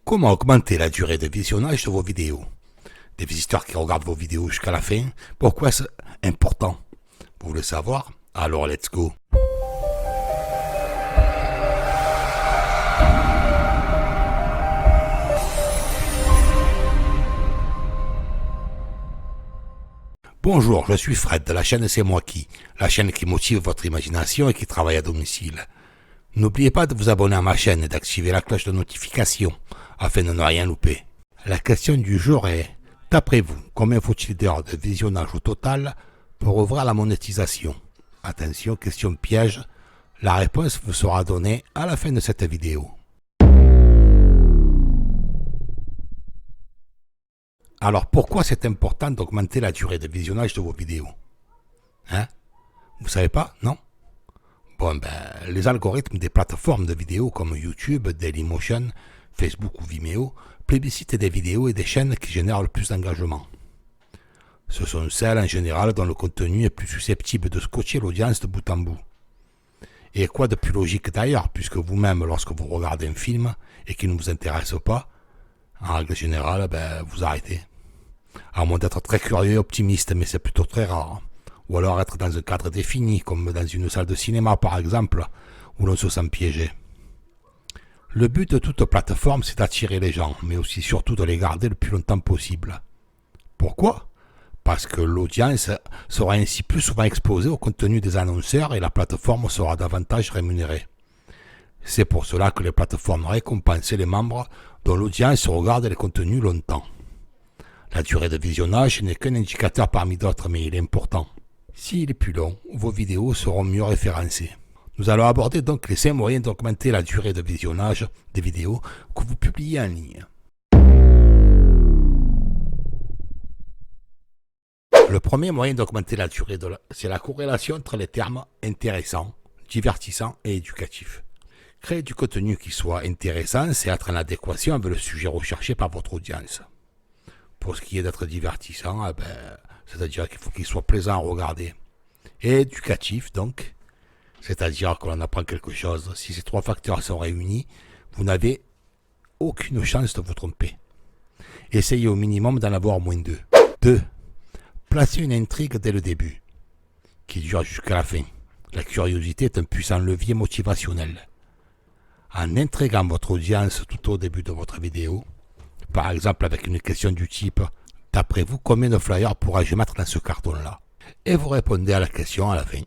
Comment augmenter la durée de visionnage de vos vidéos? Des visiteurs qui regardent vos vidéos jusqu'à la fin, pourquoi est-ce important? Vous voulez savoir? Alors let's go! Bonjour, je suis Fred de la chaîne C'est moi qui, la chaîne qui motive votre imagination et qui travaille à domicile. N'oubliez pas de vous abonner à ma chaîne et d'activer la cloche de notification afin de ne rien louper. La question du jour est, d'après vous, combien faut-il d'heures de visionnage au total pour ouvrir la monétisation? Attention, question piège, la réponse vous sera donnée à la fin de cette vidéo. Alors pourquoi c'est important d'augmenter la durée de visionnage de vos vidéos? Hein? Vous savez pas? Non? Bon les algorithmes des plateformes de vidéos comme YouTube, Dailymotion, Facebook ou Vimeo plébiscitent des vidéos et des chaînes qui génèrent le plus d'engagement. Ce sont celles en général dont le contenu est plus susceptible de scotcher l'audience de bout en bout. Et quoi de plus logique d'ailleurs, puisque vous-même lorsque vous regardez un film et qu'il ne vous intéresse pas, en règle générale, vous arrêtez. À moins d'être très curieux et optimiste, mais c'est plutôt très rare. Ou alors être dans un cadre défini, comme dans une salle de cinéma par exemple, où l'on se sent piégé. Le but de toute plateforme, c'est d'attirer les gens, mais aussi surtout de les garder le plus longtemps possible. Pourquoi? Parce que l'audience sera ainsi plus souvent exposée au contenu des annonceurs et la plateforme sera davantage rémunérée. C'est pour cela que les plateformes récompensent les membres dont l'audience regarde les contenus longtemps. La durée de visionnage n'est qu'un indicateur parmi d'autres, mais il est important. S'il est plus long, vos vidéos seront mieux référencées. Nous allons aborder donc les 5 moyens d'augmenter la durée de visionnage des vidéos que vous publiez en ligne. Le premier moyen d'augmenter la durée, c'est la corrélation entre les termes intéressant, divertissant et éducatif. Créer du contenu qui soit intéressant, c'est être en adéquation avec le sujet recherché par votre audience. Pour ce qui est d'être divertissant, c'est-à-dire qu'il faut qu'il soit plaisant à regarder. Et éducatif, donc, c'est-à-dire que l'on apprend quelque chose. Si ces 3 facteurs sont réunis, vous n'avez aucune chance de vous tromper. Essayez au minimum d'en avoir au moins 2. 2. Placez une intrigue dès le début, qui dure jusqu'à la fin. La curiosité est un puissant levier motivationnel. En intriguant votre audience tout au début de votre vidéo, par exemple avec une question du type « D'après vous, combien de flyers pourrais-je mettre dans ce carton-là » et vous répondez à la question à la fin.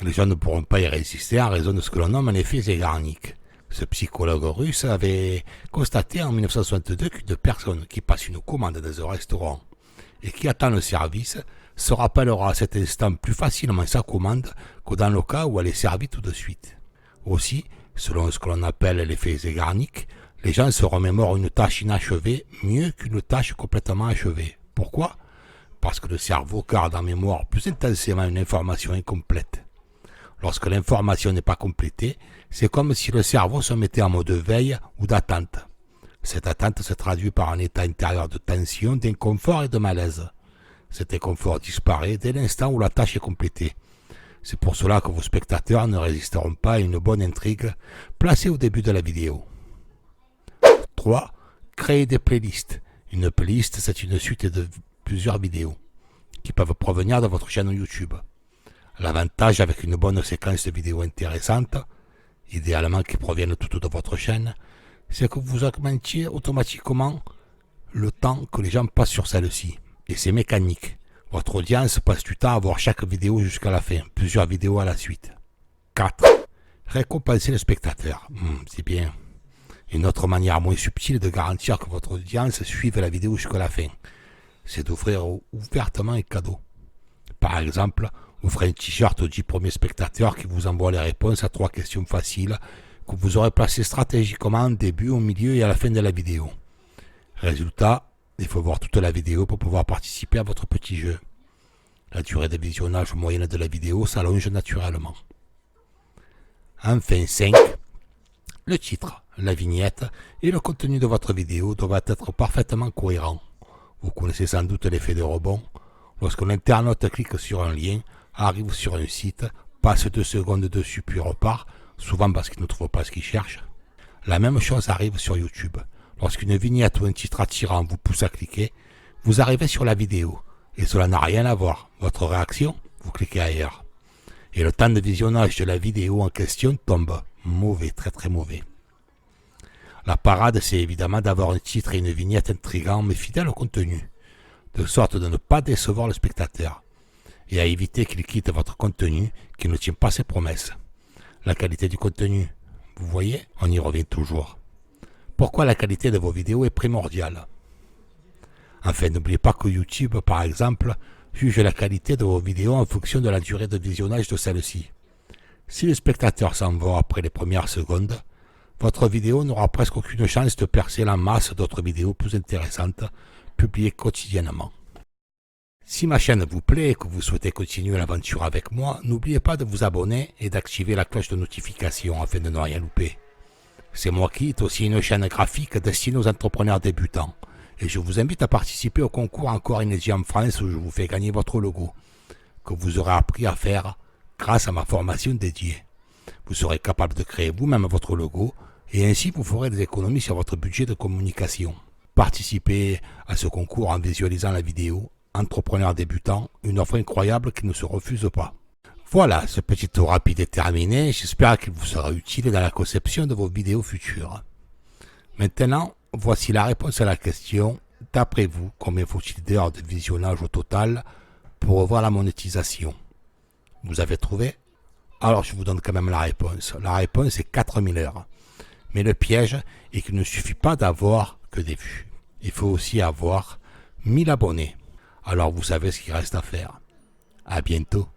Les gens ne pourront pas y résister en raison de ce que l'on nomme un effet Zeigarnik. Ce psychologue russe avait constaté en 1962 qu'une personne qui passe une commande dans un restaurant et qui attend le service se rappellera à cet instant plus facilement sa commande que dans le cas où elle est servie tout de suite. Aussi, selon ce que l'on appelle l'effet Zeigarnik, les gens se remémorent une tâche inachevée mieux qu'une tâche complètement achevée. Pourquoi? Parce que le cerveau garde en mémoire plus intensément une information incomplète. Lorsque l'information n'est pas complétée, c'est comme si le cerveau se mettait en mode veille ou d'attente. Cette attente se traduit par un état intérieur de tension, d'inconfort et de malaise. Cet inconfort disparaît dès l'instant où la tâche est complétée. C'est pour cela que vos spectateurs ne résisteront pas à une bonne intrigue placée au début de la vidéo. 3. Créer des playlists. Une playlist, c'est une suite de plusieurs vidéos qui peuvent provenir de votre chaîne YouTube. L'avantage avec une bonne séquence de vidéos intéressantes, idéalement qui proviennent toutes de votre chaîne, c'est que vous augmentiez automatiquement le temps que les gens passent sur celle-ci. Et c'est mécanique. Votre audience passe du temps à voir chaque vidéo jusqu'à la fin, plusieurs vidéos à la suite. 4. Récompenser le spectateur. C'est bien. Une autre manière moins subtile de garantir que votre audience suive la vidéo jusqu'à la fin, c'est d'offrir ouvertement un cadeau. Par exemple, offrez un t-shirt aux 10 premiers spectateurs qui vous envoient les réponses à 3 questions faciles que vous aurez placées stratégiquement au début, au milieu et à la fin de la vidéo. Résultat, il faut voir toute la vidéo pour pouvoir participer à votre petit jeu. La durée de visionnage moyenne de la vidéo s'allonge naturellement. Enfin 5. Le titre, la vignette et le contenu de votre vidéo doivent être parfaitement cohérents. Vous connaissez sans doute l'effet de rebond. Lorsque l'internaute clique sur un lien, arrive sur un site, passe 2 secondes dessus puis repart, souvent parce qu'il ne trouve pas ce qu'il cherche. La même chose arrive sur YouTube. Lorsqu'une vignette ou un titre attirant vous pousse à cliquer, vous arrivez sur la vidéo et cela n'a rien à voir. Votre réaction, vous cliquez ailleurs. Et le temps de visionnage de la vidéo en question tombe. Mauvais, très très mauvais. La parade, c'est évidemment d'avoir un titre et une vignette intrigants mais fidèles au contenu, de sorte de ne pas décevoir le spectateur, et à éviter qu'il quitte votre contenu qui ne tient pas ses promesses. La qualité du contenu, vous voyez, on y revient toujours. Pourquoi la qualité de vos vidéos est primordiale? Enfin, n'oubliez pas que YouTube, par exemple, juge la qualité de vos vidéos en fonction de la durée de visionnage de celle-ci. Si le spectateur s'en va après les premières secondes, votre vidéo n'aura presque aucune chance de percer la masse d'autres vidéos plus intéressantes publiées quotidiennement. Si ma chaîne vous plaît et que vous souhaitez continuer l'aventure avec moi, n'oubliez pas de vous abonner et d'activer la cloche de notification afin de ne rien louper. C'est moi qui est aussi une chaîne graphique destinée aux entrepreneurs débutants et je vous invite à participer au concours Encore inédit en France où je vous fais gagner votre logo, que vous aurez appris à faire grâce à ma formation dédiée. Vous serez capable de créer vous-même votre logo et ainsi vous ferez des économies sur votre budget de communication. Participez à ce concours en visualisant la vidéo Entrepreneur débutant, une offre incroyable qui ne se refuse pas. Voilà, ce petit tour rapide est terminé, j'espère qu'il vous sera utile dans la conception de vos vidéos futures. Maintenant, voici la réponse à la question, d'après vous, combien faut-il d'heures de visionnage au total pour revoir la monétisation? Vous avez trouvé? Alors je vous donne quand même la réponse. La réponse est 4000 heures. Mais le piège est qu'il ne suffit pas d'avoir que des vues. Il faut aussi avoir 1000 abonnés. Alors vous savez ce qu'il reste à faire. À bientôt.